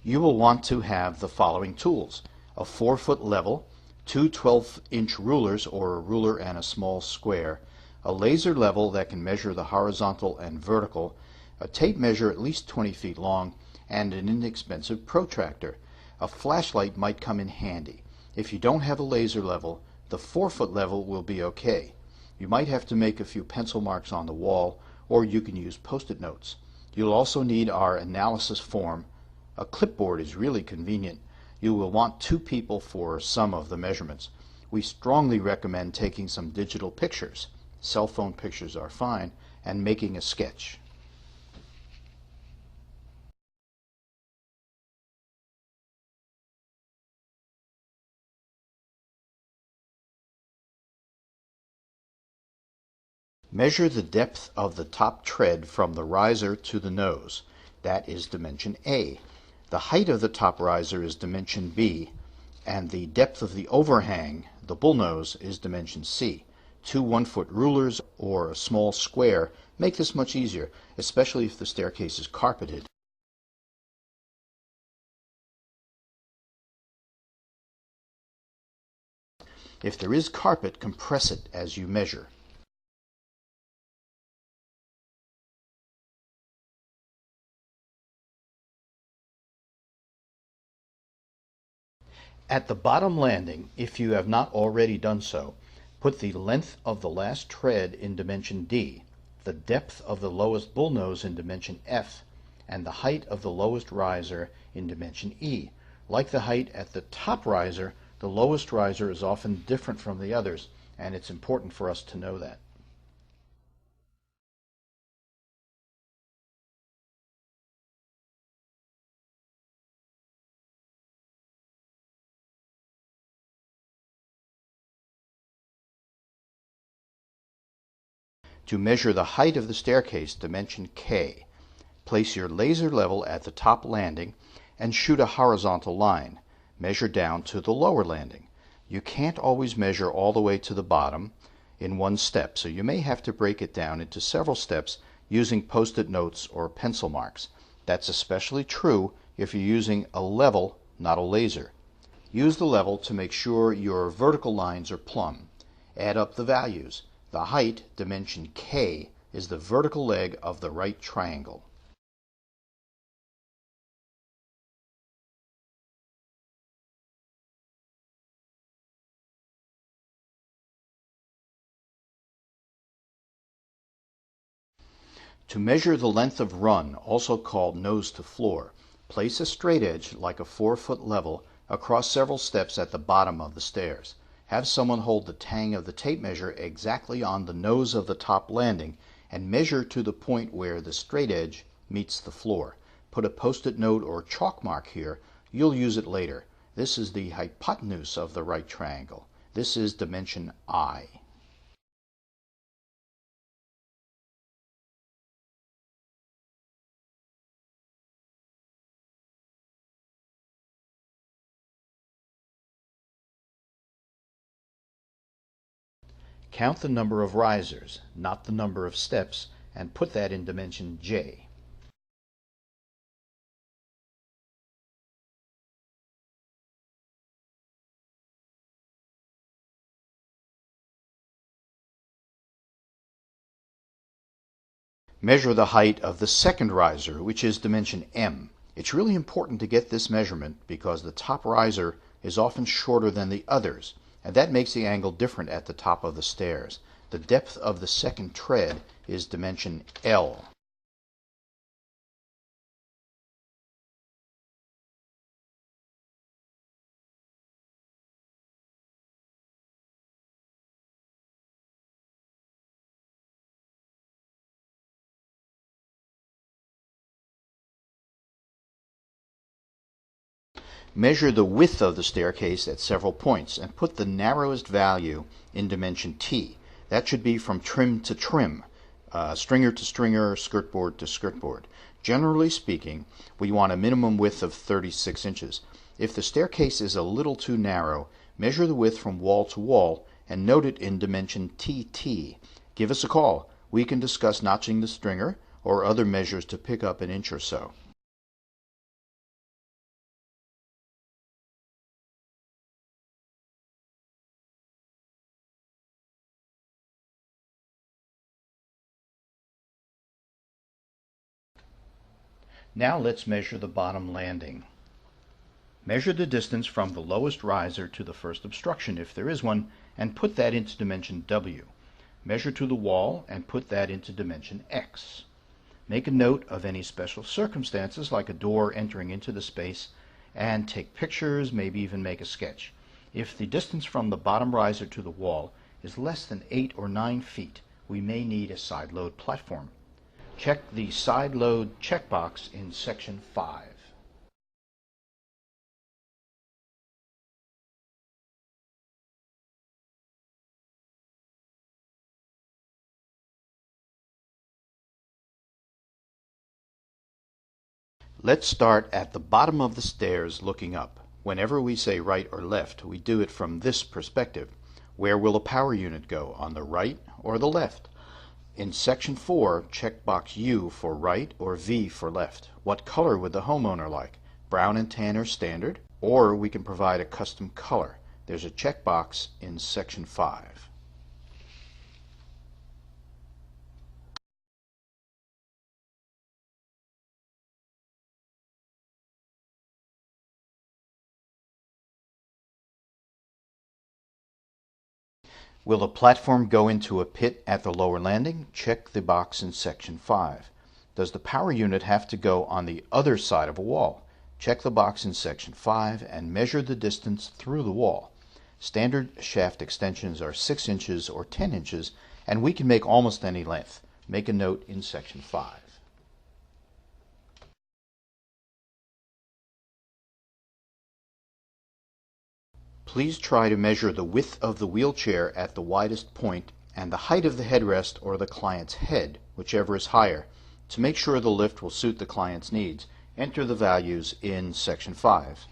you will want to have the following tools: a 4-foot level, two 12-inch rulers or a ruler and a small square, a laser level that can measure the horizontal and vertical, a tape measure at least 20 feet long, and an inexpensive protractor. A flashlight might come in handy. If you don't have a laser level, the 4-foot level will be okay. You might have to make a few pencil marks on the wall, or you can use post-it notes. You'll also need our analysis form. A clipboard is really convenient. You will want 2 people for some of the measurements. We strongly recommend taking some digital pictures. Cell phone pictures are fine, and making a sketch. Measure the depth of the top tread from the riser to the nose. That is dimension A. The height of the top riser is dimension B, and the depth of the overhang, the bullnose, is dimension C. 2 1-foot rulers or a small square make this much easier, especially if the staircase is carpeted. If there is carpet, compress it as you measure. At the bottom landing, if you have not already done so, put the length of the last tread in dimension D, the depth of the lowest bullnose in dimension F, and the height of the lowest riser in dimension E. Like the height at the top riser, the lowest riser is often different from the others, and it's important for us to know that. To measure the height of the staircase, dimension K. Place your laser level at the top landing and shoot a horizontal line. Measure down to the lower landing. You can't always measure all the way to the bottom in one step, so you may have to break it down into several steps using post-it notes or pencil marks. That's especially true if you're using a level, not a laser. Use the level to make sure your vertical lines are plumb. Add up the values. The height, dimension K, is the vertical leg of the right triangle. To measure the length of run, also called nose to floor, place a straight edge, like a 4-foot level, across several steps at the bottom of the stairs. Have someone hold the tang of the tape measure exactly on the nose of the top landing and measure to the point where the straight edge meets the floor. Put a post-it note or chalk mark here. You'll use it later. This is the hypotenuse of the right triangle. This is dimension I. Count the number of risers, not the number of steps, and put that in dimension J. Measure the height of the second riser, which is dimension M. It's really important to get this measurement because the top riser is often shorter than the others, and that makes the angle different at the top of the stairs. The depth of the second tread is dimension L. Measure the width of the staircase at several points and put the narrowest value in dimension T. That should be from trim to trim, stringer to stringer, skirtboard to skirtboard. Generally speaking, we want a minimum width of 36 inches. If the staircase is a little too narrow, measure the width from wall to wall and note it in dimension TT. Give us a call. We can discuss notching the stringer or other measures to pick up an inch or so. Now let's measure the bottom landing. Measure the distance from the lowest riser to the first obstruction, if there is one, and put that into dimension W. Measure to the wall and put that into dimension X. Make a note of any special circumstances, like a door entering into the space, and take pictures, maybe even make a sketch. If the distance from the bottom riser to the wall is less than 8 or 9 feet, we may need a side load platform. Check the side load checkbox in section 5. Let's start at the bottom of the stairs looking up. Whenever we say right or left, we do it from this perspective. Where will a power unit go, on the right or the left? In section 4, check box U for right or V for left. What color would the homeowner like? Brown and tan are standard, or we can provide a custom color. There's a checkbox in section 5. Will the platform go into a pit at the lower landing? Check the box in section 5. Does the power unit have to go on the other side of a wall? Check the box in section 5 and measure the distance through the wall. Standard shaft extensions are 6 inches or 10 inches, and we can make almost any length. Make a note in section 5. Please try to measure the width of the wheelchair at the widest point and the height of the headrest or the client's head, whichever is higher. To make sure the lift will suit the client's needs, enter the values in section 5.